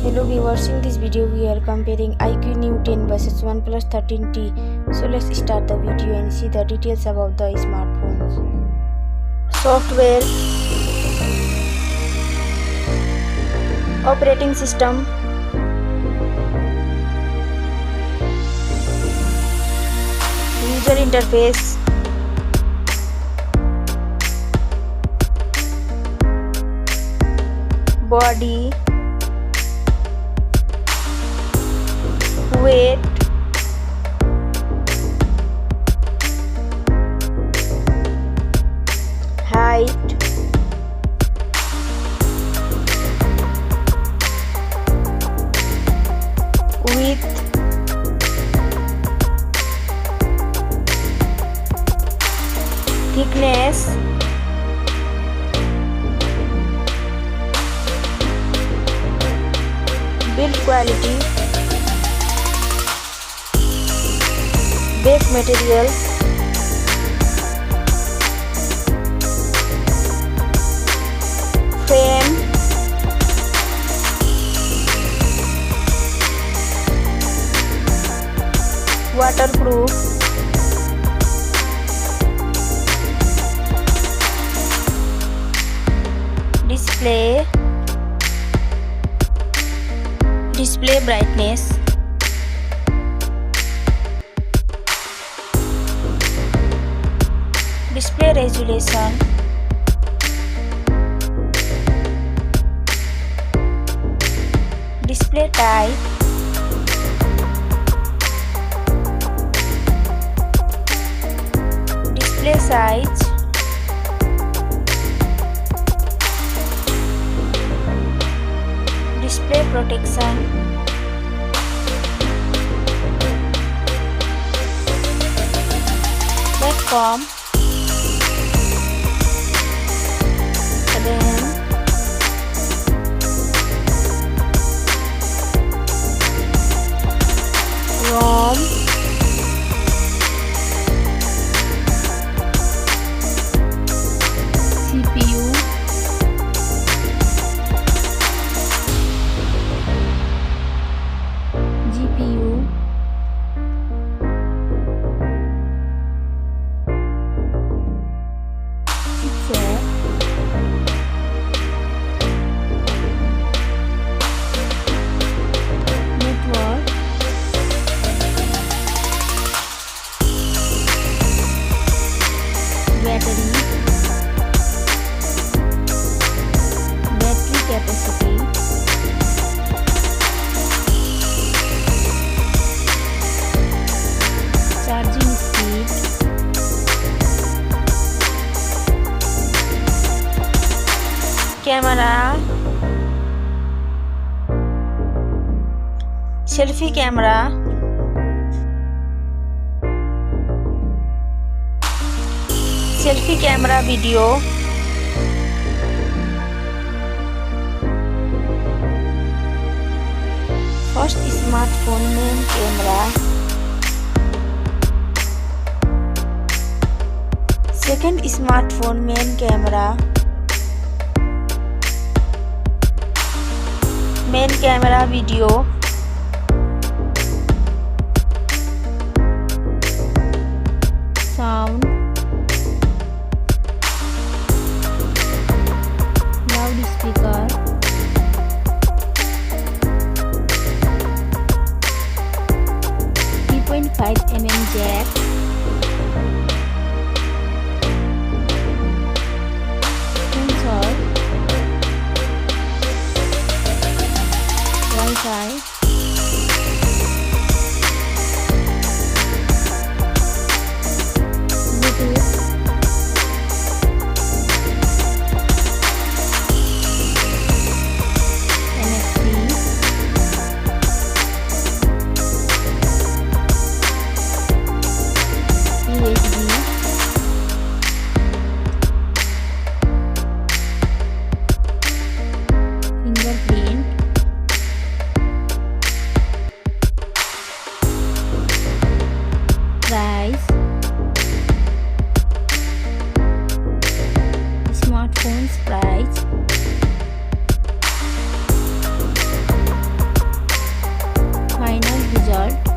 Hello viewers, in this video we are comparing iQOO New 10 versus OnePlus 13T. So let's start the video and see the details about the smartphones. Software, operating system, user interface, body, weight, height, width, thickness, build quality, back material, frame, waterproof, display brightness, display resolution, display type, display size, display protection, platform, RAM, ROM, CPU, GPU, chipset, network, battery capacity, charging speed, camera, selfie camera, selfie camera video, first smartphone main camera, second smartphone main camera, main camera video, sound, loudspeaker, 3.5mm jack, sensor, Wi-Fi, Bluetooth, NFC, USB, fingerprint, result.